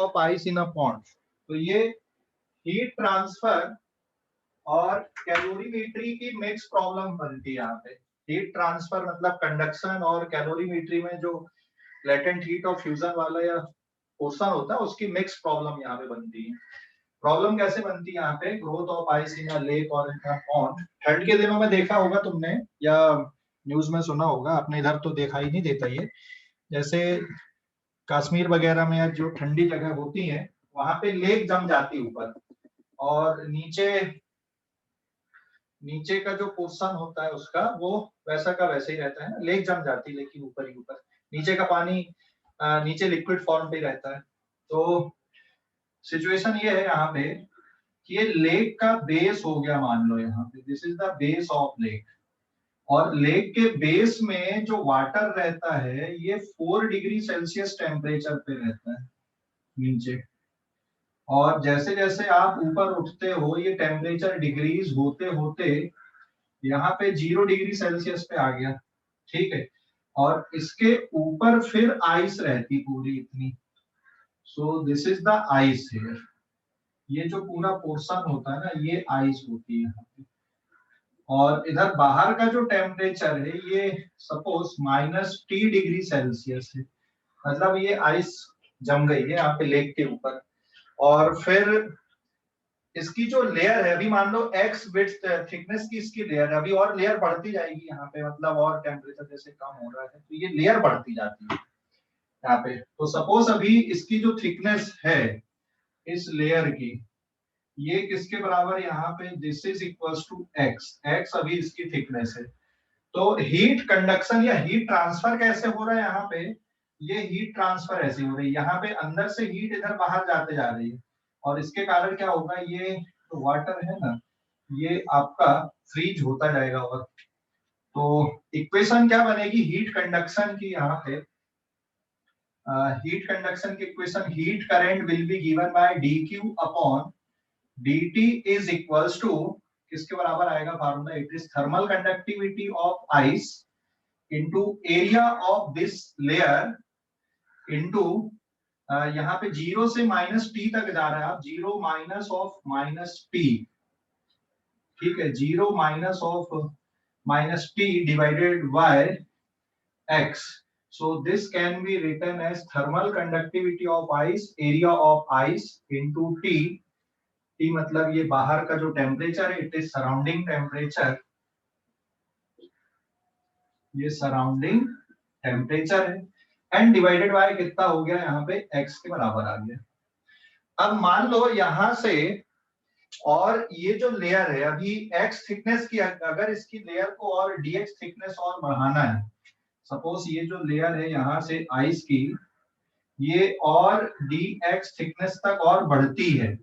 Of ice in a pond. तो ये heat transfer और कैलोरीमेट्री की मिक्स प्रॉब्लम बनती है यहाँ पे। हीट ट्रांसफर मतलब कंडक्शन, और कैलोरीमेट्री में जो लेटेंट हीट ऑफ फ्यूजन वाला या पोर्शन होता है उसकी मिक्स प्रॉब्लम यहाँ पे बनती है। प्रॉब्लम कैसे बनती है यहाँ पे? Growth of ice in a lake और इन अ पॉन्ड। ठंड के दिनों में देखा होगा तुमने या न्यूज में सुना होगा, अपने इधर तो देखा ही नहीं देता ये। जैसे कश्मीर वगैरह में या जो ठंडी जगह होती है वहां पे लेक जम जाती है ऊपर, और नीचे नीचे का जो पोर्शन होता है उसका वो वैसा का वैसे ही रहता है ना, लेक जम जाती है लेकिन ऊपर ही ऊपर, नीचे का पानी नीचे लिक्विड फॉर्म पे रहता है। तो सिचुएशन ये है यहाँ पे कि ये लेक का बेस हो गया, मान लो यहाँ पे this is the base of lake, और लेक के बेस में जो वाटर रहता है ये 4 डिग्री सेल्सियस टेम्परेचर पे रहता है नीचे, और जैसे जैसे आप ऊपर उठते हो ये टेम्परेचर डिक्रीज होते होते यहाँ पे 0 डिग्री सेल्सियस पे आ गया, ठीक है। और इसके ऊपर फिर आइस रहती पूरी इतनी, सो this is the ice here. ये जो पूरा पोर्शन होता है ना ये आइस होती है यहाँ पे, और इधर बाहर का जो टेम्परेचर है ये सपोज -T डिग्री सेल्सियस है, मतलब ये आइस जम गई है यहाँ पे लेक के ऊपर। और फिर इसकी जो लेयर है, अभी मान लो x विड्थ थिकनेस की इसकी लेयर, अभी और लेयर बढ़ती जाएगी यहाँ पे, मतलब और टेम्परेचर जैसे कम हो रहा है तो ये लेयर बढ़ती जाती है यहाँ पे। तो सपोज अभी इसकी जो थिकनेस है इस लेयर की, ये किसके बराबर यहाँ पे, this is equals to x, x अभी इसकी थिकनेस है। तो हीट कंडक्शन या हीट ट्रांसफर कैसे हो रहा है यहाँ पे, ये हीट ट्रांसफर ऐसे हो रही है, यहाँ पे अंदर से हीट इधर बाहर जाते जा रही है, और इसके कारण क्या होगा, ये तो वाटर है ना ये आपका फ्रीज होता जाएगा। और तो इक्वेशन क्या बनेगी हीट कंडक्शन की, यहाँ पे हीट कंडक्शन की equation, heat current will be given by dq upon dt is equals to किसके बराबर आएगा formula, it is thermal conductivity of ice into area of this layer into यहाँ पे 0 से -T तक जा रहा है, आप 0 माइनस ऑफ -T, ठीक है, 0 minus of -T divided by x। So this can be written as thermal conductivity of ice, area of ice into T। T मतलब ये बाहर का जो टेम्परेचर है, इट इज सराउंडिंग टेम्परेचर, ये सराउंडिंग टेम्परेचर है, एंड डिवाइडेड बाय कितना हो गया यहाँ पे x के बराबर आ गया। अब मान लो यहां से, और ये जो लेयर है अभी x थिकनेस की, अगर इसकी लेयर को और dx थिकनेस और बढ़ाना है, सपोज ये जो लेयर है यहाँ से आइस की, ये और dx थिकनेस तक और बढ़ती है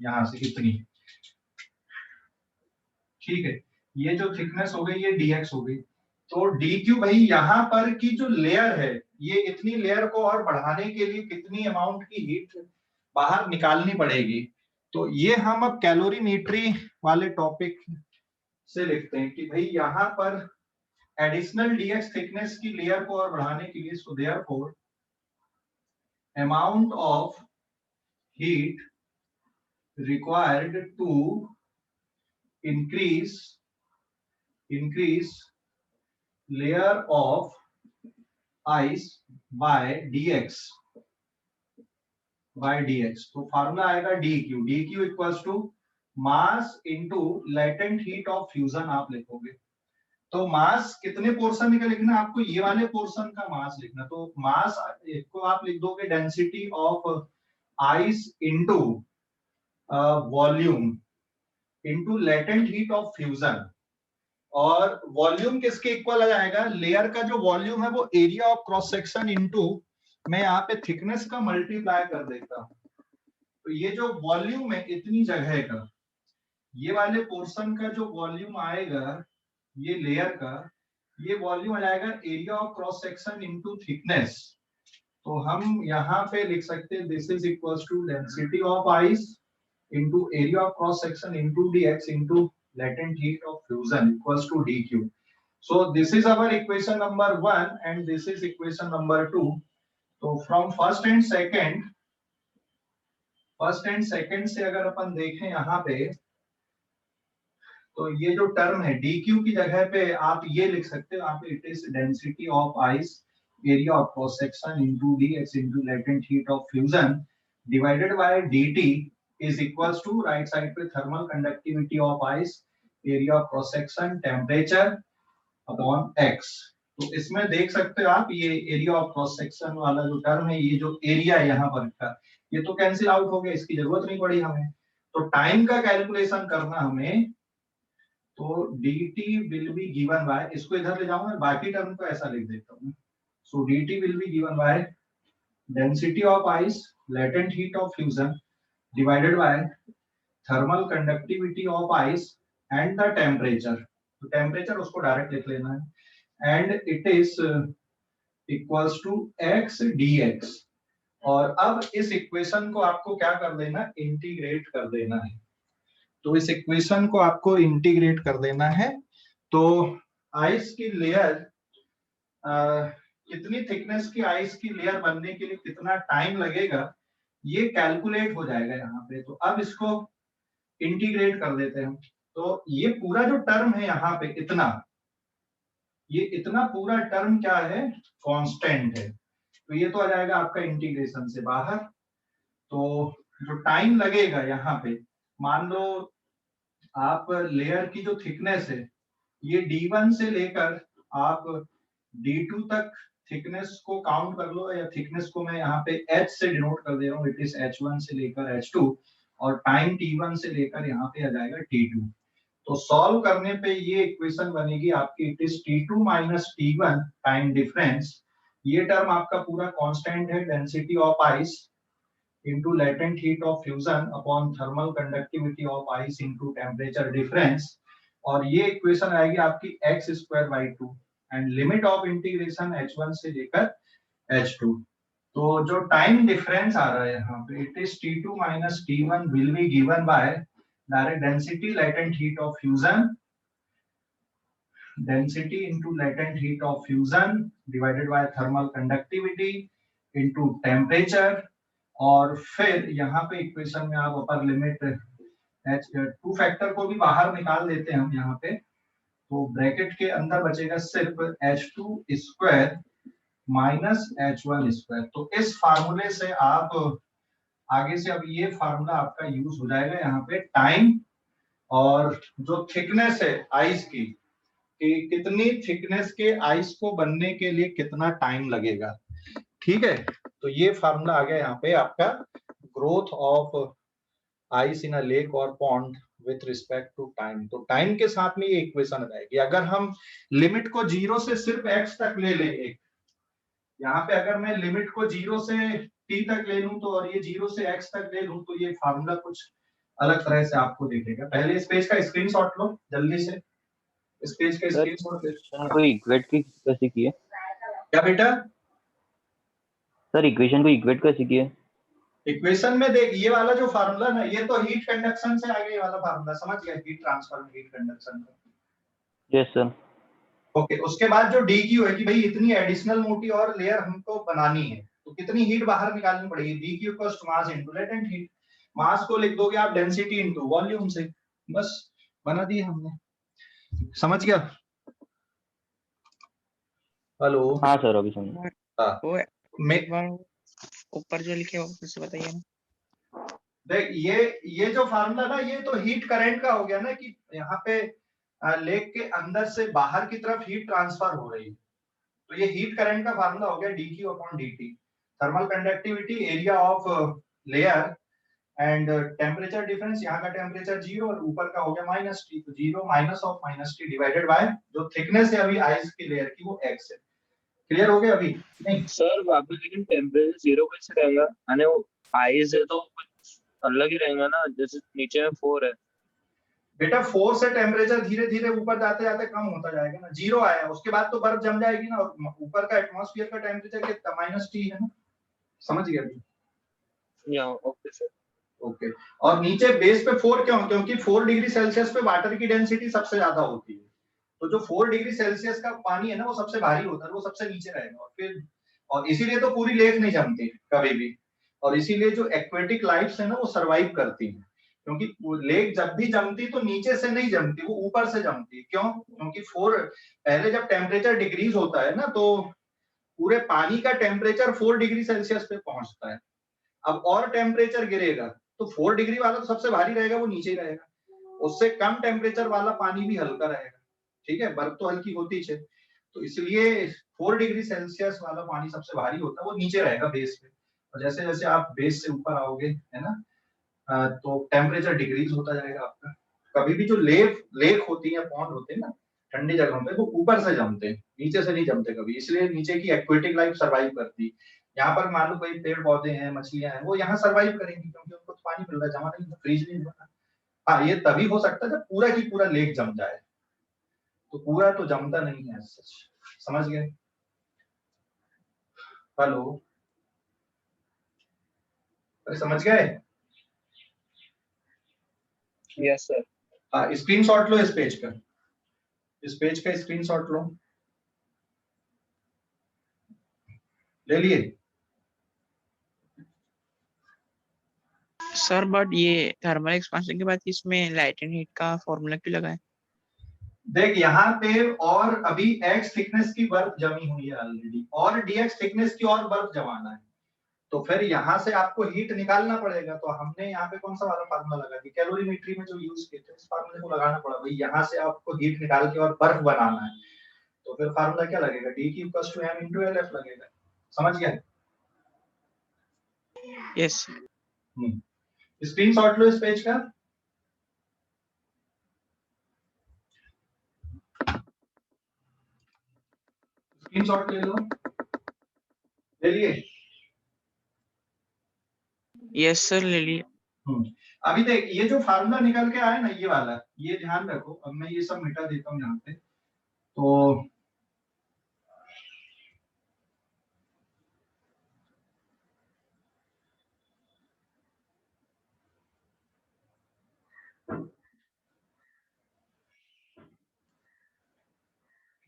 यहाँ से इतनी, ठीक है, ये जो थिकनेस हो गई ये dx हो गई। तो dq भाई यहाँ पर की जो लेयर है, ये इतनी लेयर को और बढ़ाने के लिए कितनी अमाउंट की हीट बाहर निकालनी पड़ेगी। तो ये हम अब कैलोरीमेट्री वाले टॉपिक से लिखते हैं कि भाई यहाँ पर एडिशनल dx थिकनेस की लेयर को और बढ़ाने के लिए, so therefore amount of heat required to increase layer of ice by dx तो फार्मूला आएगा dq equals to mass into latent heat of fusion आप लिखोगे। तो मास कितने पोर्शन का लिखना आपको, ये वाले पोर्शन का मास लिखना, तो मास को आप लिख दोगे density of ice into volume into latent heat of fusion, और वॉल्यूम किसके इक्वल आ जाएगा, लेयर का जो वॉल्यूम है वो area of cross section into, मैं यहाँ पे थिकनेस का मल्टीप्लाई कर देता हूँ, तो ये जो वॉल्यूम है इतनी जगह का, ये वाले पोर्शन का जो वॉल्यूम आएगा ये लेयर का, ये वॉल्यूम आ जाएगा area of cross section into thickness. तो हम यहाँ पे लिख सकते हैं this is equals to density of ice into area of cross section into dx into latent heat of fusion equals to dq. So this is our equation number 1 and this is equation number 2. So from first and second first and second से अगर अपन देखें यहाँ पे, तो ये जो term है dq की जगह पे आप ये लिख सकते हो, आप it is density of ice area of cross section into dx into latent heat of fusion divided by dt is equals to right side पे thermal conductivity of ice area of cross section temperature upon x। तो इसमें देख सकते हो आप, ये area of cross section वाला जो टर्म है, ये जो एरिया है यहाँ पर का, ये तो कैंसिल आउट हो गया, इसकी जरूरत नहीं पड़ी हमें। तो टाइम का कैलकुलेशन करना हमें, तो dt will be given by, इसको इधर ले जाऊंगा, बाकी टर्म को ऐसा लिख देता हूँ। So dt will be given by density of ice, latent heat of fusion divided by thermal conductivity of ice and the temperature। तो टेम्परेचर उसको डायरेक्ट लिख लेना है, and it is equals to x dx। और अब इस equation को आपको क्या कर देना, इंटीग्रेट कर देना है। तो इस इक्वेशन को आपको इंटीग्रेट कर देना है। तो आइस की लेयर, कितनी थिकनेस की आइस की लेयर बनने के लिए कितना टाइम लगेगा, ये कैलकुलेट हो जाएगा यहाँ पे। तो अब इसको इंटीग्रेट कर देते हैं। तो ये पूरा जो टर्म है यहाँ पे, इतना, ये इतना पूरा टर्म क्या है, कांस्टेंट है। तो ये तो आ जाएगा आपका इंटीग्रेशन से बाहर। तो जो टाइम लगेगा यहाँ पे, मान लो आप लेयर की जो थिकनेस है, ये D1 से लेकर आप D2 तक थिकनेस को काउंट कर लो, या थिकनेस को मैं यहाँ पे H से डिनोट कर दे रहा हूँ, इट इज H1 से लेकर H2, और टाइम T1 से लेकर यहाँ पे आ जाएगा T2। तो सॉल्व करने पे ये इक्वेशन बनेगी आपकी, it is T2 minus T1 time difference. ये टर्म आपका पूरा कांस्टेंट है, density of ice into latent heat of fusion upon thermal conductivity of ice into temperature difference। और ये इक्वेशन आएगी आपकी x square by 2 and limit of integration h1 से लेकर h2। तो जो टाइम डिफरेंस आ रहा है यहाँ पे, it is T2 minus T1 will be given bye direct density latent heat of fusion, density into latent heat of fusion divided by thermal conductivity into temperature. और फिर यहाँ पे इक्वेशन में आप अपर लिमिट टू फैक्टर को भी बाहर निकाल देते हैं हम यहाँ पे, तो ब्रैकेट के अंदर बचेगा सिर्फ h2 square minus h1 square. तो इस फार्मूले से आप आगे से, अब ये फार्मूला आपका यूज हो जाएगा यहाँ पे टाइम, और जो थिकनेस है आइस की, कि कितनी थिकनेस के आइस को बनने के लिए कितना टाइम लगेगा। ठीक है, तो ये फार्मूला आ गया यहाँ पे आपका, growth of ice in a lake और pond with respect to time. तो टाइम के साथ में ये इक्वेशन आएगी। अगर हम लिमिट को 0 से सिर्फ x तक ले लें, एक यहाँ पे अगर मैं लिमिट को 0 से t तक ले लूं, तो और ये 0 से x तक ले लूं, तो ये फार्मूला कुछ अलग तरह से आपको दिखेगा। पहले इस पेज का स्क्रीनशॉट लो जल्दी से, इस पेज का स्क्रीनशॉट। कोई इक्वेट कैसे की है क्या बेटा? सर इक्वेशन को इक्वेट कैसे की है? इक्वेशन में देख, ये वाला जो फार्मूला ना, ये तो हीट कंडक्शन से आ गया, ये वाला फार्मूला समझ गया, हीट ट्रांसफर हीट कंडक्शन का। Yes sir. ओके, उसके बाद जो dq है कि भाई इतनी एडिशनल मोटी और लेयर हमको बनानी है, तो कितनी हीट बाहर निकालनी पड़ेगी, dq equals to mass into latent heat. Mass को लिख दोगे आप डेंसिटी इनटू वॉल्यूम से, बस बना दिए हमने। समझ गया? हेलो? हाँ सर, अभी समझ। वो मैं ऊपर जो लिखे हो फिर से बताइए ना। देख, ये जो फार्मूला ना, ये तो हीट करंट का हो गया ना, कि यहाँ पे लेक के अंदर से बाहर की तरफ हीट ट्रांसफर हो रही है। तो ये हीट करंट का फार्मूला हो गया dq upon dt, thermal conductivity area of layer and temperature difference. यहाँ का टेम्परेचर 0 और ऊपर का हो गया माइनस टी, तो 0 minus of minus T divided by जो थिकनेस है अभी आइस की लेयर की, वो x है। क्लियर हो गया अभी? नहीं सर वापस, लेकिन टेम्परेचर 0 कैसे रहेगा? यानी वो आइस है तो कुछ अलग ही रहेगा ना, जैसे नीचे में 4 है। बेटा 4 से टेम्परेचर धीरे धीरे ऊपर जाते जाते कम होता जाएगा ना, 0 आया उसके बाद तो बर्फ जम जाएगी ना, और ऊपर का एटमॉस्फेयर का टेम्परेचर कितना, माइनस टी है ना। समझ गया अभी? या ओके सर। ओके, और नीचे बेस पे 4 क्यों? क्योंकि 4 डिग्री सेल्सियस पे वाटर की डेंसिटी सबसे ज्यादा होती है। तो जो 4 डिग्री सेल्सियस का पानी है ना, वो सबसे भारी होता है, वो सबसे नीचे रहेगा। और फिर, और इसीलिए तो पूरी लेक नहीं जमती कभी भी। और इसीलिए जो एक्वेटिक लाइफ्स है ना वो सरवाइव करती हैं, क्योंकि लेक जब भी जमती तो नीचे से नहीं जमती, वो ऊपर से जमती। क्यों? क्योंकि पहले जब टेम्परेचर डिक्रीज होता है ना तो पूरे पानी का टेम्परेचर 4 डिग्री सेल्सियस पे पहुंचता है। अब और टेम्परेचर गिरेगा तो 4 डिग्री वाला तो सबसे भारी रहेगा, वो नीचे ही रहेगा। उससे कम टेम्परेचर वाला पानी भी हल्का रहेगा, ठीक है, बर्फ तो हल्की होती है। तो इसलिए 4 डिग्री सेल्सियस वाला पानी सबसे भारी होता है, वो नीचे रहेगा बेस पे। और जैसे जैसे आप बेस से ऊपर आओगे, है ना, तो टेम्परेचर डिक्रीज होता जाएगा आपका। कभी भी जो लेक होती है, पॉन्ड होते हैं ना ठंडी जगहों पे, वो ऊपर से जमते हैं, नीचे से नहीं जमते कभी, इसलिए नीचे की एक्वेटिक लाइफ सर्वाइव करती है। यहाँ पर मान लो कोई पेड़ पौधे हैं, मछलियां हैं, वो यहाँ सर्वाइव करेंगी क्योंकि उनको तो पानी मिल रहा है, जमा नहीं, फ्रीज नहीं होगा। हाँ, ये तभी हो सकता है जब पूरा की पूरा लेक जम जाए, तो पूरा तो जमता नहीं है सच। समझ गए? हेलो, अरे समझ गए? Yes sir. हाँ, स्क्रीनशॉट लो इस पेज का, इस पेज का स्क्रीनशॉट लो, ले लिए? सर बट ये थर्मल एक्सपेंशन के बाद इसमें लाइट एंड हीट का फॉर्मूला क्यों लगा है? देख यहाँ पे और अभी x थिकनेस की बर्फ जमी हुई है ऑलरेडी, और dx थिकनेस की और बर्फ जमाना है, तो फिर यहाँ से आपको हीट निकालना पड़ेगा। तो हमने यहाँ पे कौन सा वाला फार्मूला लगा दिया, कैलोरीमेट्री में जो यूज किए थे, इस फार्मूले को लगाना पड़ा भाई। यहाँ से आपको हीट निकाल के और बर्फ बनाना है, तो फिर फार्मूला क्या लगेगा, d की equals to m into LF लगेगा। समझ गए? यस। स्क्रीनशॉट लो इस पेज का। स्क्रीनशॉट ले लो, ले लिए? यस सर, ले लिए। अभी देख, ये जो फार्मूला निकल के आया ना, ये वाला, ये ध्यान रखो। अब मैं ये सब मिटा देता हूँ यहाँ पे। तो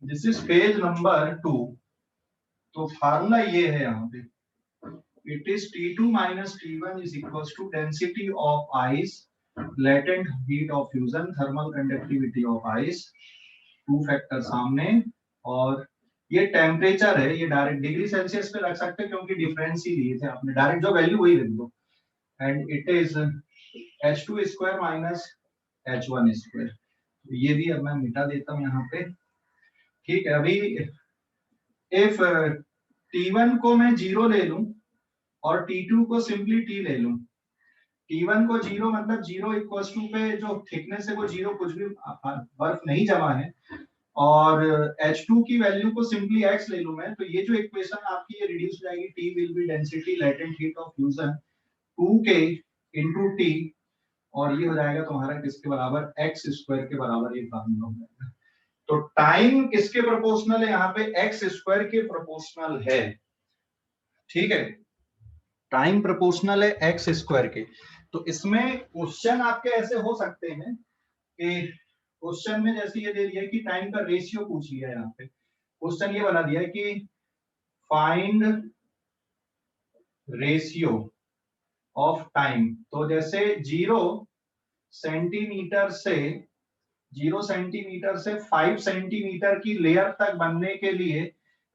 दिस इज पेज नंबर 2। तो फार्मूला ये है यहाँ पे, it is T2 minus T1 is equals to density of ice, latent heat of fusion, thermal conductivity of ice, two factor सामने, और ये टेम्परेचर है, ये डायरेक्ट डिग्री सेल्सियस पे रख सकते हैं क्योंकि डिफरेंस ही दिए थे आपने, डायरेक्ट जो वैल्यू वही रख दो। And it is H2 square minus H1 square. तो ये भी अब मैं मिटा देता हूँ यहाँ पे, ठीक है। अभी इफ T1 को मैं 0 ले लूं और T2 को सिंपली T ले लूं, T1 को 0 मतलब 0 इक्वल्स टू पे जो थिकनेस है वो 0, कुछ भी बर्फ नहीं जमा है, और H2 की वैल्यू को सिंपली x ले लूं मैं, तो ये जो इक्वेशन आपकी ये रिड्यूस हो जाएगी, T will be density latent heat of fusion 2k into T, और ये हो जाएगा तुम्हारा किसके बराबर, x स्क्वायर के बराबर ये फार्मूला हो जाएगा। तो टाइम किसके प्रोपोर्शनल है यहाँ पे, x स्क्वायर के प्रोपोर्शनल है, ठीक है। टाइम प्रोपोर्शनल है x स्क्वायर के। तो इसमें क्वेश्चन आपके ऐसे हो सकते हैं कि क्वेश्चन में जैसे ये दे दिया कि टाइम का रेशियो पूछ लिया है, यहाँ पे क्वेश्चन ये बना दिया है कि फाइंड रेशियो ऑफ टाइम। तो जैसे 0 सेंटीमीटर से 5 सेंटीमीटर की लेयर तक बनने के लिए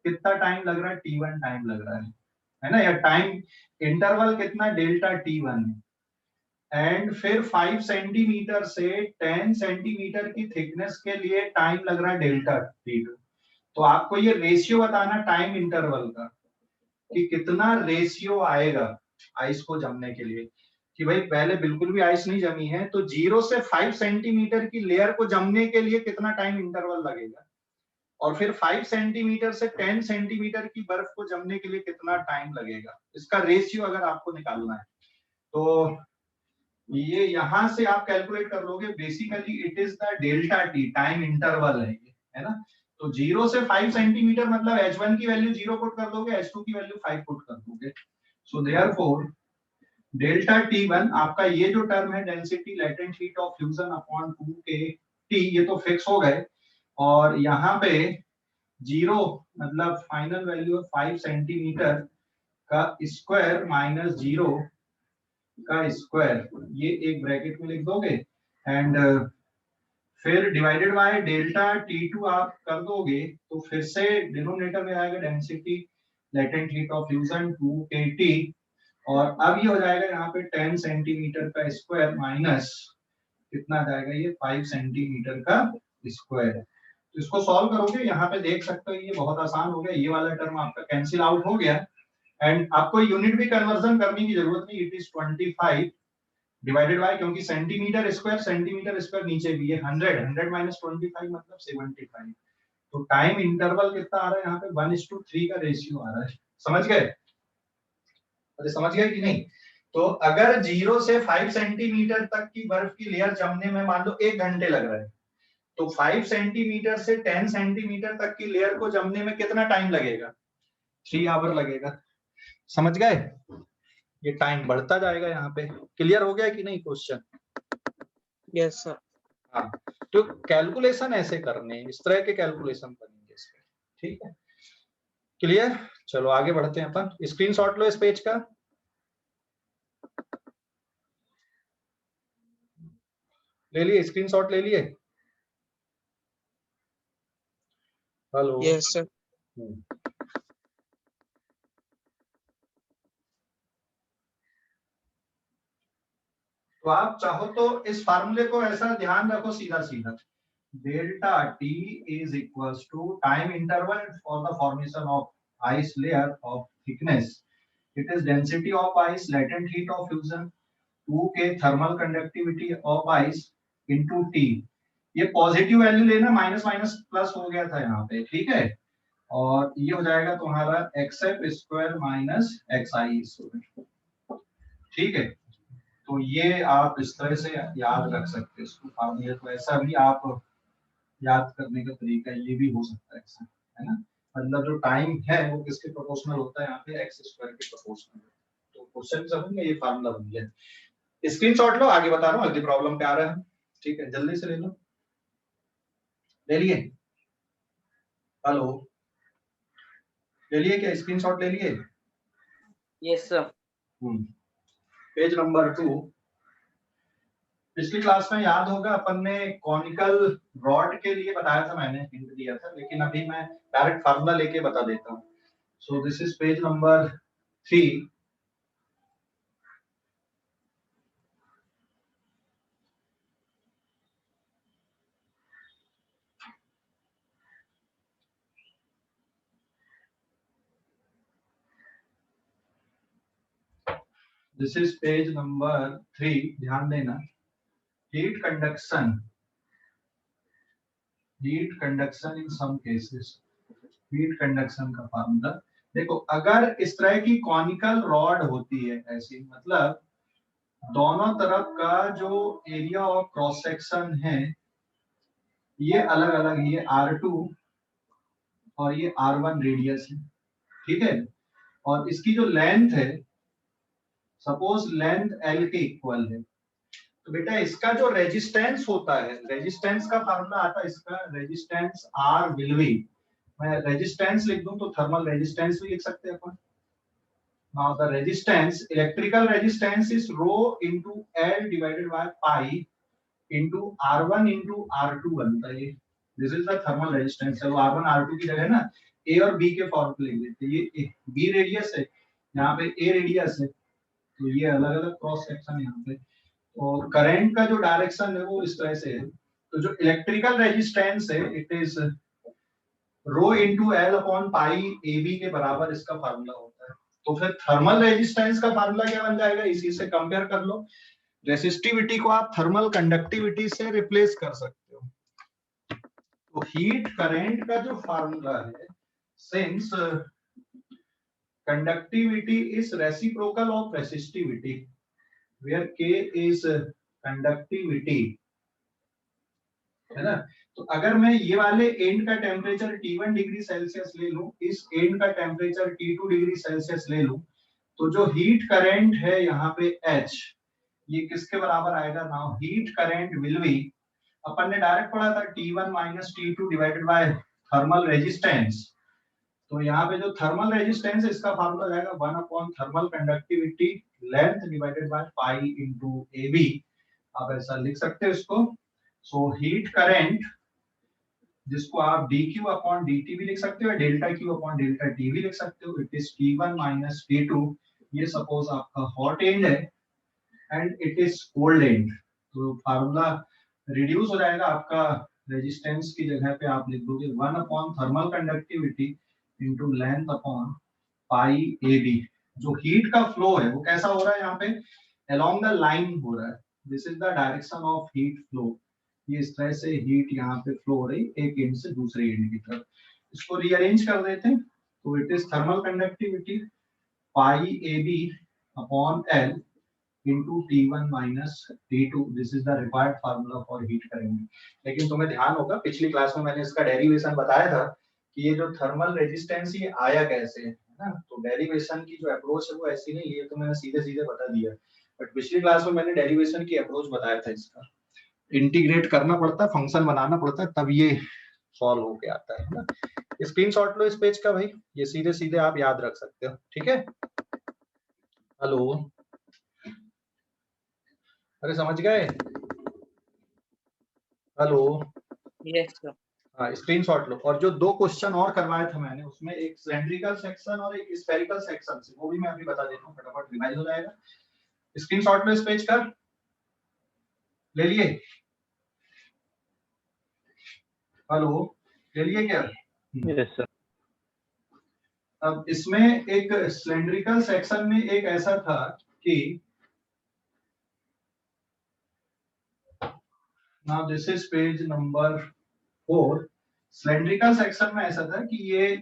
कितना टाइम लग रहा है, T1 टाइम लग रहा है ना, या टाइम इंटरवल कितना, डेल्टा T1 है। एंड फिर 5 सेंटीमीटर से 10 सेंटीमीटर की थिकनेस के लिए टाइम लग रहा है डेल्टा T2। तो आपको ये रेशियो बताना टाइम इंटरवल का, कि कितना रेशियो आएगा आइस को जमने के लिए, कि भाई पहले बिल्कुल भी आइस नहीं जमी है तो 0 से 5 सेंटीमीटर की लेयर को जमने के लिए कितना टाइम इंटरवल लगेगा, और फिर 5 सेंटीमीटर से 10 सेंटीमीटर की बर्फ को जमने के लिए कितना टाइम लगेगा, इसका रेशियो अगर आपको निकालना है तो ये यहां से आप कैलकुलेट कर लोगे। Basically it is the delta T, time interval है ये, है ना। तो 0 से 5 सेंटीमीटर मतलब H1 की वैल्यू 0 पुट कर दोगे, H2 की वैल्यू 5 पुट कर दोगे। सो देयरफॉर डेल्टा T1 आपका ये जो टर्म है, density latent heat of fusion upon 2k T, ये तो फिक्स हो गए। और यहाँ पे 0 मतलब फाइनल वैल्यू है 5 सेंटीमीटर, का स्क्वायर माइनस 0 का स्क्वायर, ये एक ब्रैकेट में लिख दोगे एंड फिर डिवाइडेड बाय डेल्टा T2 आप कर दोगे तो फिर से डिनोमिनेटर में आएगा density latent heat of fusion 2kT, और अब ये हो जाएगा यहाँ पे 10 सेंटीमीटर का स्क्वायर माइनस कितना जाएगा ये 5 सेंटीमीटर का स्क्वायर। तो इसको सॉल्व करोगे, यहाँ पे देख सकते हो ये बहुत आसान हो गया, ये वाला टर्म आपका कैंसिल आउट हो गया एंड आपको यूनिट भी कन्वर्जन करने की जरूरत नहीं, इट इज 25 डिवाइडेड बाय, क्योंकि सेंटीमीटर स्क्वायर नीचे भी है 100 माइनस 25 मतलब 75। तो टाइम इंटरवल कितना आ रहा है यहाँ पे 1:3 का रेशियो आ रहा है। समझ गए? अरे समझ गए कि नहीं? तो अगर 0 से 5 सेंटीमीटर तक की बर्फ की लेयर जमने में मान लो 1 घंटे लग रहा है, तो 5 सेंटीमीटर से 10 सेंटीमीटर तक की लेयर को जमने में कितना टाइम लगेगा? 3 आवर लगेगा। समझ गए? ये टाइम बढ़ता जाएगा यहाँ पे। क्लियर हो गया कि नहीं क्वेश्चन? Yes sir. हाँ, तो कैलकुलेशन ऐसे करने, इस तरह के कैलकुलेशन बनेंगे इसके। ठीक है, क्लियर? चलो आगे बढ़ते हैं अपन। स्क्रीनशॉट लो इस पेज का। ले लिए स्क्रीनशॉट? ले लिए? हेलो? Yes sir. तो आप चाहो तो इस फार्मूले को ऐसा ध्यान रखो, सीधा सीधा delta t is equals to time interval for the formation of ice layer of thickness, it is density of ice, latent heat of fusion 2k, thermal conductivity of ice into t. ये positive value लेना, minus minus plus हो गया था यहाँ पे, ठीक है, और ये हो जाएगा तुम्हारा xf square minus xi square. ठीक है, तो ये आप इस तरह से याद रख सकते हैं इसको फार्मूले को। ऐसा भी आप याद करने का तरीका ये भी हो सकता है, ऐसा है ना, मतलब जो टाइम है वो किसके प्रोपोर्शनल होता है, यहाँ पे x स्क्वायर के प्रोपोर्शनल। तो क्वेश्चन समझ में ये फार्मूला बन गया। स्क्रीनशॉट लो, आगे बता रहा हूँ, अगली प्रॉब्लम पे आ रहा है। ठीक है, जल्दी से ले लो। ले लिए? हेलो, ले लिए क्या? स्क्रीनशॉट ले लिए? Yes sir. Page number 2। पिछली क्लास में याद होगा अपन ने कॉनिकल रॉड के लिए बताया था, मैंने हिंट दिया था, लेकिन अभी मैं डायरेक्ट फार्मूला लेके बता देता हूँ। सो this is page number 3। This is page number 3, ध्यान देना। हीट कंडक्शन इन सम केसेस, हीट कंडक्शन का फार्मूला देखो। अगर इस तरह की कॉनिकल रॉड होती है ऐसी, मतलब दोनों तरफ का जो एरिया ऑफ क्रॉस सेक्शन है ये अलग अलग, ये R2 और ये R1 रेडियस है, ठीक है, और इसकी जो लेंथ है, सपोज लेंथ L के इक्वल है, तो बेटा इसका जो रेजिस्टेंस होता है, रेजिस्टेंस का फार्मूला आता है इसका, रेजिस्टेंस R विल बी, मैं रेजिस्टेंस लिख दूं तो थर्मल रेजिस्टेंस भी लिख सकते हैं अपन। Now the resistance, electrical resistance is rho into L divided by pi into R1 into R2 बनता है। This is the thermal resistance. चलो R1 R2 की जगह ना A और B के फॉर्म पे लिख देते हैं। ये B रेडियस है, यहाँ पे A रेडियस है, तो ये अलग अलग क्रॉस सेक्शन यहाँ पे, और करंट का जो डायरेक्शन है वो इस तरह से है। तो जो इलेक्ट्रिकल रेजिस्टेंस है it is rho into L upon pi AB के बराबर इसका फार्मूला होता है। तो फिर थर्मल रेजिस्टेंस का फार्मूला क्या बन जाएगा, इसी से कंपेयर कर लो। रेसिस्टिविटी को आप थर्मल कंडक्टिविटी से रिप्लेस कर सकते हो। तो हीट करंट का जो फार्मूला है, since conductivity is reciprocal of resistivity where K is conductivity, है ना, तो अगर मैं ये वाले एंड का टेम्परेचर T1 डिग्री सेल्सियस ले लूं, इस एंड का टेम्परेचर T2 डिग्री सेल्सियस ले लूं, तो जो हीट करंट है यहाँ पे H, ये किसके बराबर आएगा? Now heat current will be, अपन ने डायरेक्ट पढ़ा था T1 minus T2 divided by thermal resistance, तो यहाँ पे जो थर्मल रेजिस्टेंस इसका फार्मूला जाएगा 1 upon thermal conductivity length divided by pi into AB। आप ऐसा लिख सकते हो इसको। सो हीट करंट जिसको आप dq अपॉन dt भी लिख सकते हो, delta q upon delta t भी लिख सकते हो। It is T1 minus T2। ये सपोज आपका हॉट एंड है and it is cold and, तो फार्मूला रिड्यूस हो जाएगा आपका। रेजिस्टेंस की जगह पे आप लिख दोगे 1 upon thermal conductivity into length upon pi AB। जो हीट का फ्लो है वो कैसा हो रहा है यहाँ पे, अलोंग द लाइन हो रहा है। This is the direction of heat flow. ये इस तरह से हीट यहाँ पे फ्लो हो रही एक एंड से दूसरे एंड की तरफ। इसको रीअरेंज कर देते हैं तो it is thermal conductivity pi AB upon L into T1 minus T2। This is the required formula for heat current. लेकिन तुम्हें ध्यान होगा पिछली क्लास में मैंने इसका डेरिवेशन बताया था कि ये जो थर्मल रेजिस्टेंस ये आया कैसे है ना। तो डेरिवेशन की जो अप्रोच है वो ऐसी नहीं, ये तो मैंने सीधे सीधे बता दिया, बट पिछली क्लास में मैंने डेरिवेशन की अप्रोच बताया था। इसका इंटीग्रेट करना पड़ता है, फंक्शन बनाना पड़ता है, तब ये सॉल्व होके आता है ना। स्क्रीनशॉट लो इस पेज का भाई, ये सीधे सीधे आप याद रख सकते हो, ठीक है। हेलो, अरे समझ गए? Hello, Yes, sir. हाँ स्क्रीनशॉट लो। और जो 2 क्वेश्चन और करवाए थे मैंने उसमें एक सिलेंड्रिकल सेक्शन और एक स्फेरिकल सेक्शन से, वो भी मैं अभी बता देता हूँ, फटाफट रिवाइज हो जाएगा। स्क्रीनशॉट लो इस पेज का, ले लिए? हेलो, ले लिए क्या? Yes sir. अब इसमें एक सिलेंड्रिकल सेक्शन में एक ऐसा था कि now this is page number 4। Cylindrical section में ऐसा था कि ये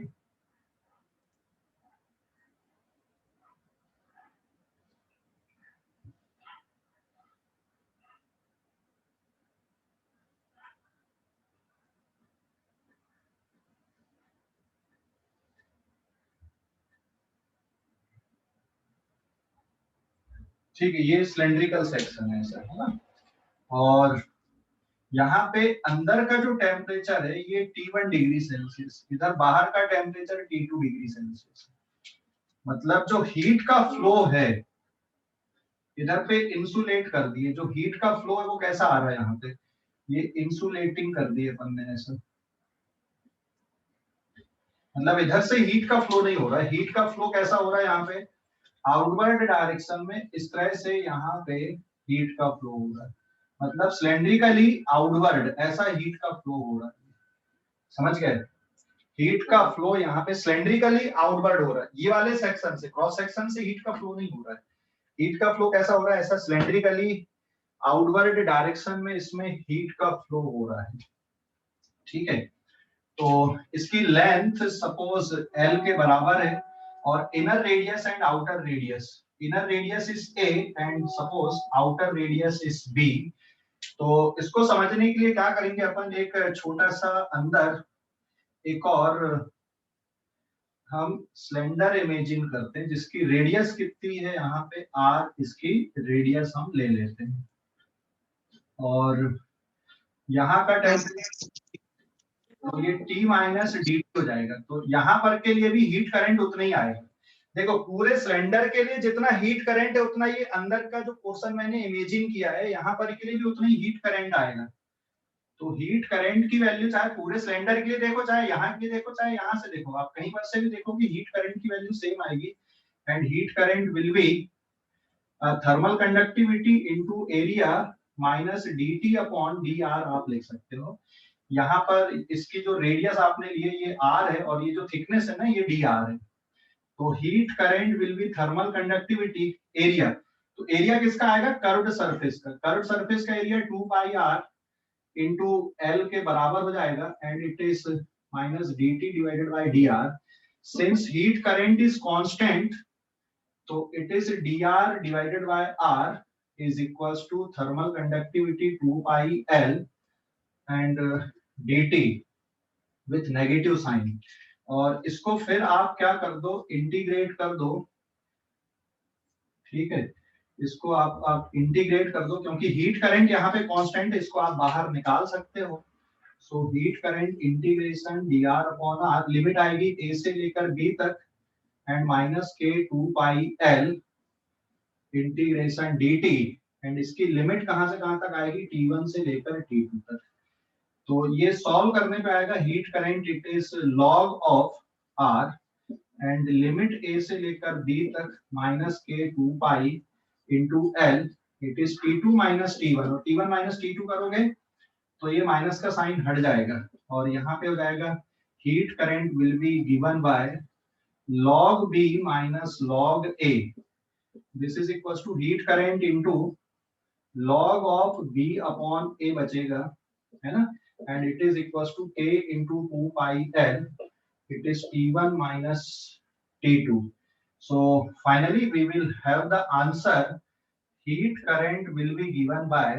ठीक है, ये सिलेंड्रिकल सेक्शन है ऐसा, है ना। और यहाँ पे अंदर का जो टेम्परेचर है ये T1 डिग्री सेल्सियस, इधर बाहर का टेम्परेचर T2 डिग्री सेल्सियस। मतलब जो हीट का फ्लो है इधर पे इंसुलेट कर दिए, जो हीट का फ्लो है वो कैसा आ रहा है यहाँ पे, ये इंसुलेटिंग कर दिए अपन ने ऐसा। मतलब इधर से हीट का फ्लो नहीं हो रहा है, हीट का फ्लो कैसा हो रहा है यहाँ पे, आउटवर्ड डायरेक्शन में इस तरह से यहाँ पे हीट का फ्लो हो रहा है। मतलब सिलेंड्रिकली आउटवर्ड ऐसा हीट का फ्लो हो रहा है, समझ गए। हीट का फ्लो यहाँ पे सिलेंड्रिकली आउटवर्ड हो रहा है, ये वाले सेक्शन से, क्रॉस सेक्शन से हीट का फ्लो नहीं हो रहा है। हीट का फ्लो कैसा हो रहा है, ऐसा सिलेंड्रिकली आउटवर्ड डायरेक्शन में इसमें हीट का फ्लो हो रहा है, ठीक है। तो इसकी लेंथ सपोज L के बराबर है और inner radius and outer radius, inner radius is A and suppose outer radius is B। तो इसको समझने के लिए क्या करेंगे अपन, एक छोटा सा अंदर एक और हम सिलेंडर इमेजिन करते हैं जिसकी रेडियस कितनी है, यहाँ पे R, इसकी रेडियस हम ले लेते हैं और यहाँ का टेम्परेचर तो ये T माइनस dt हो जाएगा। तो यहाँ पर के लिए भी हीट करंट उतना ही आएगा। देखो पूरे सिलेंडर के लिए जितना हीट करंट है उतना ये अंदर का जो पोर्शन मैंने इमेजिन किया है यहाँ पर के लिए भी उतना ही हीट करंट आएगा। तो हीट करंट की वैल्यू चाहे पूरे सिलेंडर के लिए देखो, चाहे यहाँ के लिए देखो, चाहे यहाँ से देखो, आप कहीं पर से भी देखो कि हीट करंट की वैल्यू सेम आएगी। And heat current will be thermal conductivity into area minus dt upon dr आप लिख सकते हो। यहाँ पर इसकी जो रेडियस आपने लिए ये r है और ये जो थिकनेस है ना ये dr है। तो heat current will be thermal conductivity area, तो एरिया किसका आएगा, कर्व्ड सरफेस का। कर्व्ड सरफेस का area 2 pi r into L के बराबर हो जाएगा and it is minus dt divided by dr। Since heat current is constant तो it is dr divided by r is equals to thermal conductivity 2 pi L and dt with negative sign। और इसको फिर आप क्या कर दो, integrate कर दो, ठीक है। इसको आप इंटीग्रेट कर दो क्योंकि हीट करंट यहाँ पे कांस्टेंट है, इसको आप बाहर निकाल सकते हो। So heat current integration dr upon r, limit आएगी a से लेकर b तक एंड माइनस के 2 pi l integration dt, and इसकी लिमिट कहां से कहां तक आएगी, t1 से लेकर t2 तक। तो ये सॉल्व करने पे आएगा heat current it is log of r and limit a से लेकर b तक माइनस के 2 pi into l, it is t2 minus t1, और t1 माइनस t2 करोगे तो ये माइनस का साइन हट जाएगा और यहाँ पे हो जाएगा heat current will be given by log b minus log a, this is equal to heat current into log of b upon a बचेगा, है ना, and it is equal to k into 2 pi l, it is t1 minus t2। so finally we will have the answer heat current will be given by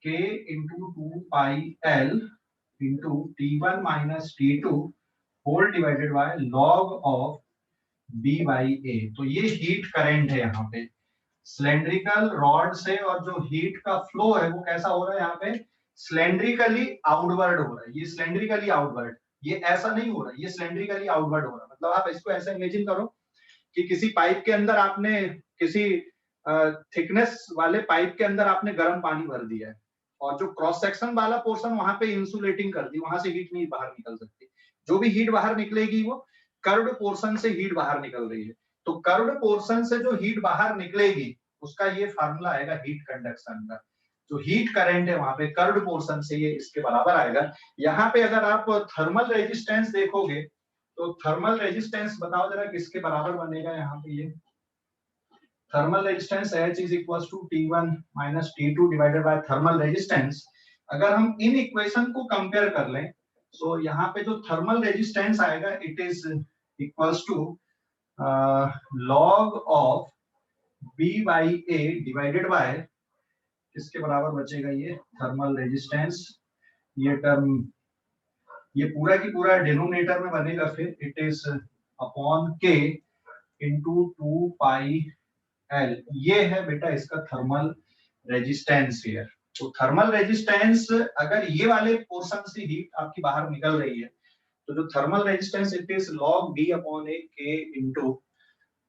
k into 2 pi l into t1 minus t2 whole divided by log of b by a। तो ये heat current है यहाँ पे cylindrical rod से, और जो heat का flow है वो कैसा हो रहा है यहाँ पे, सिलेंड्रिकली आउटवर्ड हो रहा है, ये सिलेंड्रिकली आउटवर्ड, ये ऐसा नहीं हो रहा, ये सिलेंड्रिकली आउटवर्ड हो रहा है। मतलब आप इसको ऐसा इमेजिन करो कि किसी पाइप के अंदर आपने, किसी थिकनेस वाले पाइप के अंदर आपने गर्म पानी भर दिया है और जो क्रॉस सेक्शन वाला पोर्शन वहां पे इंसुलेटिंग कर दी, वहां से हीट नहीं बाहर निकल सकती, जो भी हीट बाहर निकलेगी वो कर्व्ड पोर्शन से हीट बाहर निकल रही है। तो कर्व्ड पोर्शन से जो हीट बाहर निकलेगी उसका ये फार्मूला आएगा हीट कंडक्शन का, जो हीट करंट है वहां पे कर्व्ड पोर्शन से ये इसके बराबर आएगा। यहाँ पे अगर आप थर्मल रेजिस्टेंस देखोगे तो थर्मल रेजिस्टेंस बताओ जरा किसके बराबर बनेगा, यहाँ पे ये thermal resistance H is equals to T1 minus T2 divided by thermal resistance. अगर हम इन इक्वेशन को कंपेयर कर लें तो यहाँ पे जो थर्मल रेजिस्टेंस आएगा it is equals to log of B by A divided by, किसके बराबर बचेगा ये थर्मल रेजिस्टेंस, ये टर्म ये पूरा की पूरा डिनोमिनेटर में बनेगा, फिर it is upon K into 2 pi L, ये है बेटा इसका थर्मल रेजिस्टेंस हियर। तो थर्मल रेजिस्टेंस अगर ये वाले पोर्शन से हीट आपकी बाहर निकल रही है तो जो thermal resistance it is log B upon A K into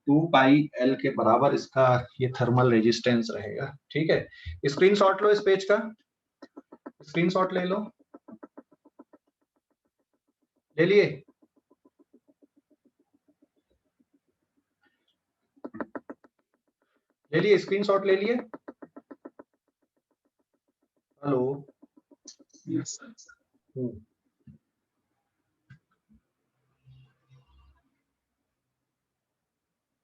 2 pi L के बराबर इसका ये थर्मल रेजिस्टेंस रहेगा। ठीक है, स्क्रीनशॉट लो इस पेज का, स्क्रीनशॉट ले लो, ले लिए, ले लिए स्क्रीनशॉट ले लिए, hello yes sir.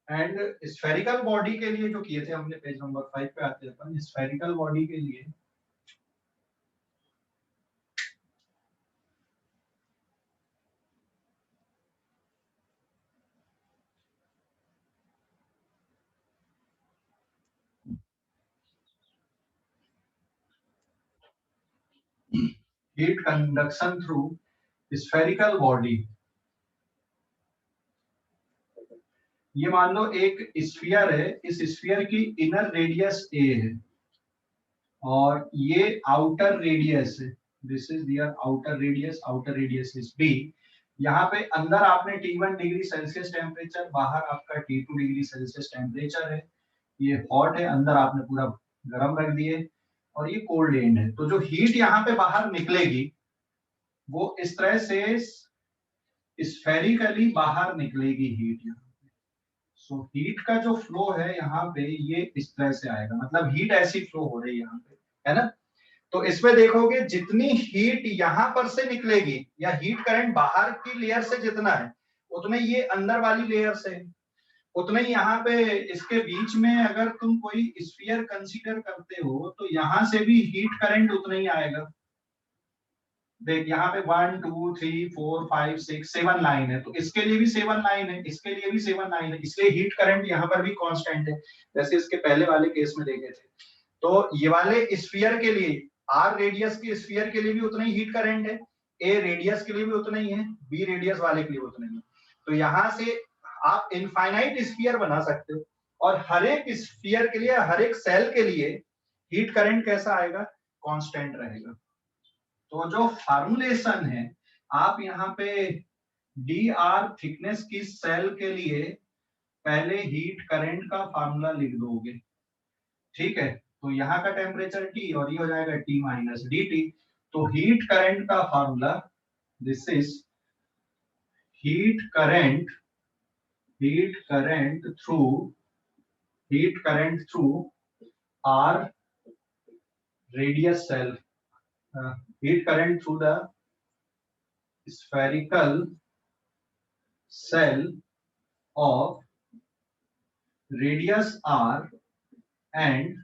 And spherical body के लिए जो किए थे हमने पेज नंबर 5 पे आते हैं अपन, स्फेरिकल बॉडी के लिए heat conduction through spherical body. ये मान लो एक स्फीयर है, इस स्फीयर की इनर रेडियस a है और ये आउटर रेडियस है, this is their outer radius is b। यहाँ पे अंदर आपने T1 डिग्री सेल्सियस टेम्परेचर, बाहर आपका T2 डिग्री सेल्सियस टेम्परेचर है, ये हॉट है, अंदर आपने पूरा गर्म रख दिए और ये कोल्ड एंड है। तो जो हीट यहाँ पे बाहर निकलेगी वो इस तरह से स्फेरिकली बाहर निकलेगी हीट यहाँ पे। सो हीट का जो फ्लो है यहाँ पे ये इस तरह से आएगा, मतलब हीट ऐसी फ्लो हो रही है यहाँ पे, है ना। तो इसमें देखोगे जितनी हीट यहाँ पर से निकलेगी या हीट करंट बाहर की लेयर से जितना है उतना ये अंदर वाली लेयर से, उतना ही यहाँ पे इसके बीच में अगर तुम कोई स्फीयर कंसीडर करते हो तो यहाँ से भी हीट करंट उतना ही आएगा। देख यहाँ पे 1 2 3 4 5 6 7 लाइन है, तो इसके लिए भी 7 लाइन है, इसके लिए भी 7 लाइन है, इसलिए हीट करंट यहाँ पर भी कांस्टेंट है, जैसे इसके पहले वाले केस में देखे थे। तो ये वाले स्फीयर के लिए, आर रेडियस के स्फीयर के लिए भी उतना ही हीट करंट है, ए रेडियस के लिए भी उतना ही है, बी रेडियस वाले के लिए उतना ही है। तो यहाँ से आप इनफाइनाइट स्फीयर बना सकते हो और हर एक स्फीयर के लिए, हर एक सेल के लिए हीट करंट कैसा आएगा, कांस्टेंट रहेगा। तो जो फार्मूलेशन है, आप यहाँ पे dr थिकनेस की सेल के लिए पहले हीट करंट का फार्मूला लिख दोगे, ठीक है। तो यहाँ का टेम्परेचर T और ये हो जाएगा T माइनस dt। तो हीट करंट का formula, this is heat current through R radius cell, heat current through the spherical cell of radius R and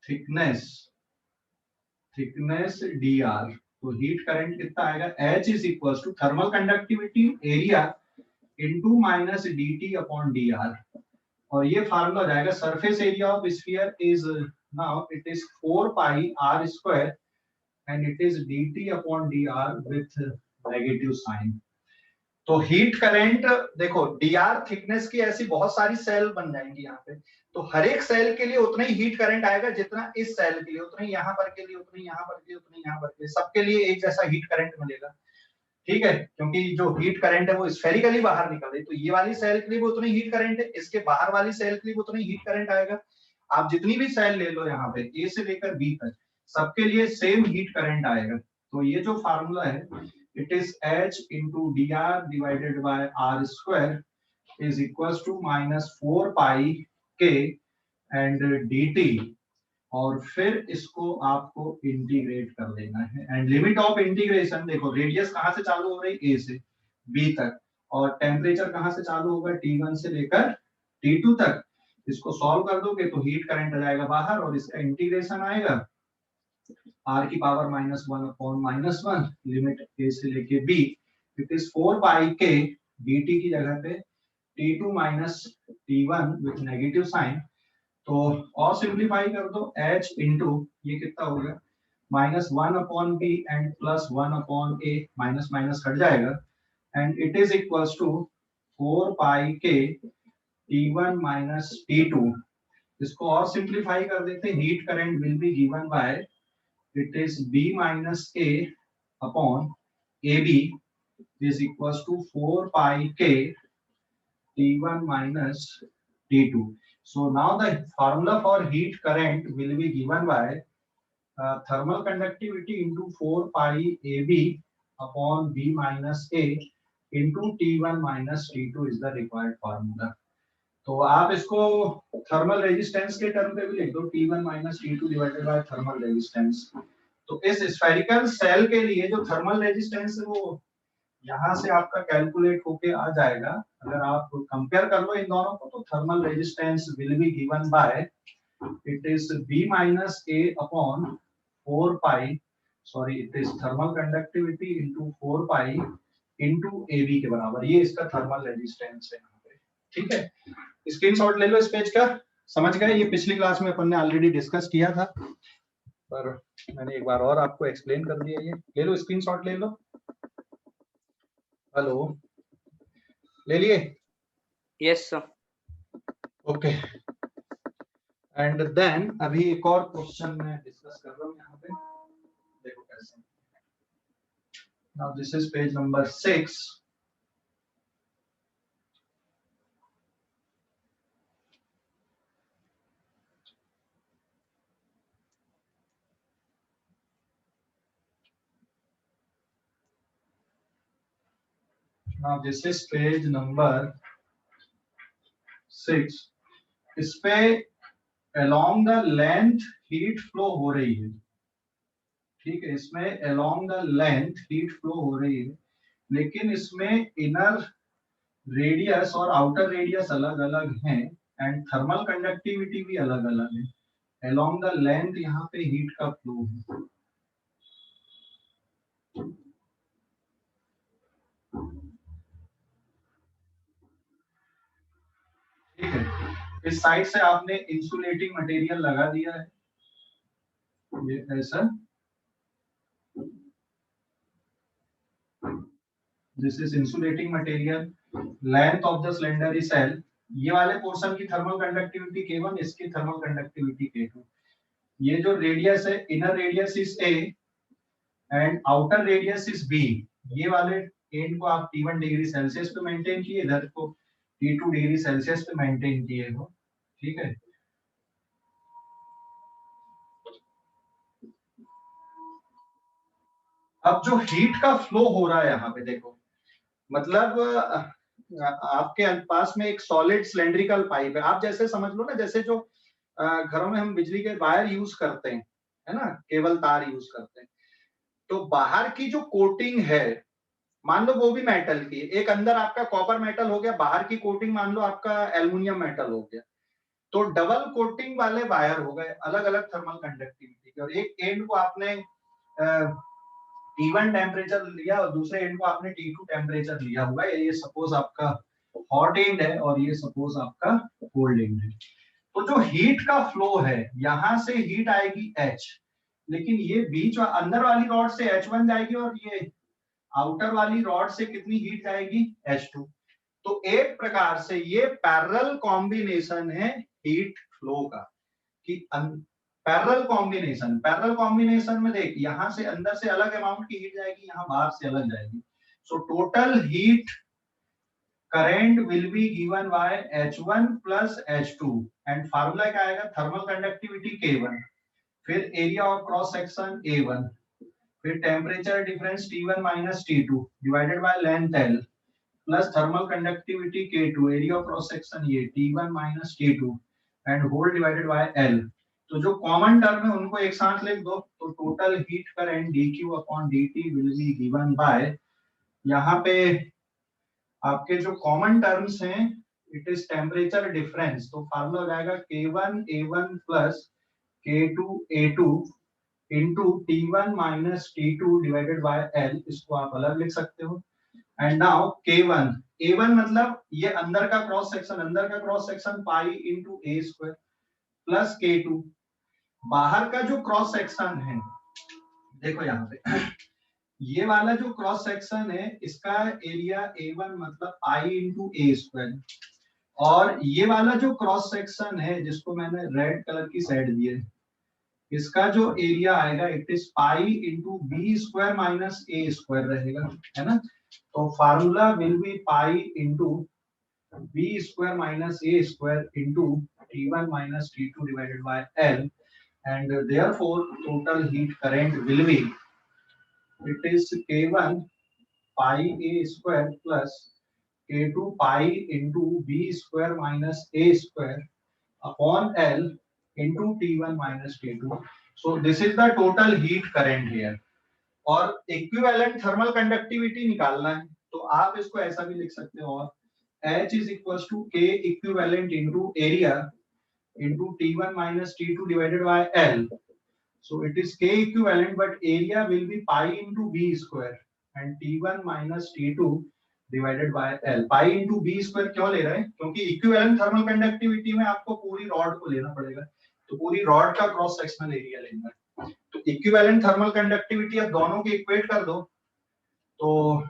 thickness dr। तो हीट करंट कितना आएगा, H is equal to thermal conductivity area into minus dt upon dr। और ये formula हो जाएगा surface area of sphere is now it is 4 pi r square and it is dt upon dr with negative sign. तो heat current देखो, dr thickness की ऐसी बहुत सारी सेल बन जाएंगी यहाँ पे, तो हर एक सेल के लिए उतना ही हीट करंट आएगा जितना इस सेल के लिए, उतना ही यहाँ पर के लिए, उतना ही यहाँ पर के लिए, उतना ही यहाँ पर के लिए, सबके लिए एक जैसा हीट करंट मिलेगा, ठीक है। क्योंकि जो हीट करंट है वो स्फेरिकली बाहर निकल रही, तो ये वाली सेल के लिए भी उतना ही हीट करंट है, इसके बाहर वाली सेल के लिए भी उतना ही हीट करंट आएगा। आप जितनी भी सेल ले लो यहाँ पे ए से लेकर बी तक, सबके लिए सेम हीट करंट आएगा। तो ये जो फार्मूला है, it is H into dr divided by r square is equals to minus 4 pi k and dt। और फिर इसको आपको इंटीग्रेट कर देना है, एंड लिमिट ऑफ इंटीग्रेशन देखो, रेडियस कहाँ से चालू हो रही, A से B तक, और टेम्परेचर कहाँ से चालू होगा, T1 से लेकर T2 तक। इसको सॉल्व कर दोगे तो हीट करंट आ जाएगा बाहर, और इसका इंटीग्रेशन आएगा r की पावर -1 अपॉन -1 लिमिट a से लेके b, it is 4 pi k dt की जगह पे T2 minus T1 with negative sign. तो और सिंपलीफाई कर दो, h इंटू ये कितना हो गया -1 upon b and +1 upon a, minus minus cut जाएगा, and it is equals to 4 pi k T1 minus T2। इसको और सिंपलीफाई कर देते, heat current will be given by it is b minus a upon ab is equals to 4 pi k T1 minus T2. So now the formula for heat current will be given by thermal conductivity into 4 pi ab upon b minus a into T1 minus T2 is the required formula. तो आप इसको thermal resistance के term पे भी लिख दो, T1 minus T2 divided by thermal resistance. तो इस स्फेरिकल सेल के लिए जो थर्मल रेजिस्टेंस है वो यहाँ से आपका कैलकुलेट होके आ जाएगा। अगर आप कंपेयर कर लो इन दोनों को, तो thermal resistance will be given bye it is b minus a upon 4 pi, sorry it is thermal conductivity into 4 pi into ab के बराबर, ये इसका थर्मल रेजिस्टेंस है यहाँ पे, ठीक है। स्क्रीनशॉट ले लो इस पेज का, समझ गए, ये पिछली क्लास में अपन ने ऑलरेडी डिस्कस किया था, पर मैंने एक बार और आपको एक्सप्लेन कर दिया। ये ले लो, स्क्रीनशॉट ले लो। हेलो, ले लिए? Yes, sir. Okay, and then अभी एक और क्वेश्चन मैं डिस्कस कर रहा हूँ यहाँ पे, देखो कैसे। Now this is page number 6। Now this is page number 6। इस पे along the length heat flow हो रही है, ठीक है, इसमें along the length heat flow हो रही है, लेकिन इसमें inner radius और outer radius अलग अलग हैं, एंड थर्मल कंडक्टिविटी भी अलग अलग है। along the length यहाँ पे हीट का फ्लो है, ठीक है। इस साइड से आपने इंसुलेटिंग मटेरियल लगा दिया है, ये ऐसा, this is insulating material, length of the cylindrical shell, ये वाले पोर्शन की थर्मल कंडक्टिविटी K1, इसकी थर्मल कंडक्टिविटी K2। ये जो रेडियस है, inner radius is A and outer radius is B. ये वाले एंड को आप T1 डिग्री सेल्सियस पे मेंटेन किए, इधर को T2 डिग्री सेल्सियस पे मेंटेन किए हो, ठीक है। अब जो हीट का फ्लो हो रहा है यहाँ पे देखो, मतलब आपके पास में एक सॉलिड सिलेंड्रिकल पाइप है, आप जैसे समझ लो ना, जैसे जो घरों में हम बिजली के वायर यूज करते हैं, है ना, केबल तार यूज करते हैं, तो बाहर की जो कोटिंग है मान लो वो भी मेटल की, एक अंदर आपका कॉपर मेटल हो गया, बाहर की कोटिंग मान लो आपका एल्युमिनियम मेटल हो गया, तो डबल कोटिंग वाले वायर हो गए, अलग अलग थर्मल कंडक्टिविटी के, और एक एंड को आपने T1 टेम्परेचर लिया और दूसरे एंड को आपने T2 टेम्परेचर लिया हुआ है। ये सपोज आपका हॉट एंड है और ये सपोज आपका कोल्ड एंड है। तो जो हीट का फ्लो है, यहां से हीट आएगी H, लेकिन ये बीच अंदर वाली रॉड से H1 जाएगी और ये आउटर वाली रॉड से कितनी हीट जाएगी H2। तो एक प्रकार से ये पैरेलल कॉम्बिनेशन है हीट फ्लो का, कि पैरेलल कॉम्बिनेशन में देख, यहां से अंदर से अलग अमाउंट की हीट जाएगी, यहां बाहर से अलग जाएगी। So total heat current will be given bye H1 plus H2 and formula क्या आएगा, थर्मल कंडक्टिविटी K1, फिर area of cross section A1, फिर temperature difference T1 minus T2 divided by length L plus thermal conductivity K2, area of cross section ये T1 minus T2 and whole divided by L। तो जो common term है उनको एक साथ लिख दो, तो total heat current dQ upon dt will be given bye, यहाँ पे आपके जो कॉमन टर्म्स हैं इट इज टेम्परेचर डिफरेंस, तो फार्मूला हो जाएगा K1 A1 plus K2 A2 into T1 minus T2 divided by L, इसको आप अलग लिख सकते हो। एंड नाउ K1 A1 मतलब ये अंदर का cross section pi into a square plus K2, बाहर का जो क्रॉस सेक्शन है देखो यहाँ पे ये वाला जो क्रॉस सेक्शन है इसका एरिया A1 मतलब पाई इनटू a स्क्वायर, और ये वाला जो क्रॉस सेक्शन है जिसको मैंने रेड कलर की शेड दी है, इसका जो एरिया आएगा it is pi into b square minus a square रहेगा, है ना। तो formula will be pi into b square minus a square into T1 minus T2 divided by L, and therefore total heat current will be, it is K1 pi a square plus K2 pi into b square minus a square upon L into T1 minus T2. So this is the total heat current here. और equivalent thermal conductivity निकालना है, तो आप इसको ऐसा भी लिख सकते हो, H is equals to K equivalent into area into T1 minus T2 divided by L. So it is K equivalent, but area will be pi into B square and T1 minus T2 divided by L. Pi into B square क्यों ले रहे हैं, क्योंकि equivalent thermal conductivity में आपको पूरी rod को लेना पड़ेगा, तो पूरी रॉड का क्रॉस सेक्शनल एरिया लेना है। तो equivalent thermal conductivity अब दोनों की इक्वेट कर दो, तो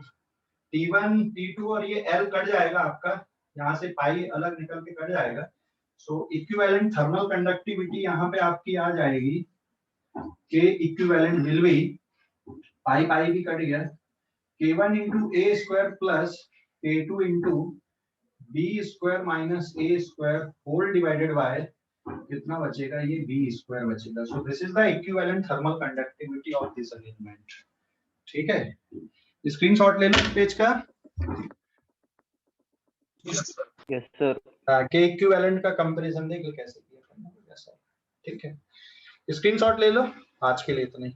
T1 T2 और ये L कट जाएगा आपका, यहाँ से पाई अलग निकल के कट जाएगा। सो इक्विवेलेंट थर्मल कंडक्टिविटी यहाँ पे आपकी आ जाएगी, K equivalent will be, pi pi भी कट गया, K1 into a square plus K2 into b square minus a square whole divided by कितना बचेगा, ये b स्क्वायर बचेगा। So this is the equivalent thermal conductivity of this arrangement. ठीक है, screenshot ले लो पेज का। Yes sir. के इक्विवेलेंट का कंपैरिजन देख लो कैसे किया, ठीक है। स्क्रीनशॉट ले लो, आज के लिए इतना ही।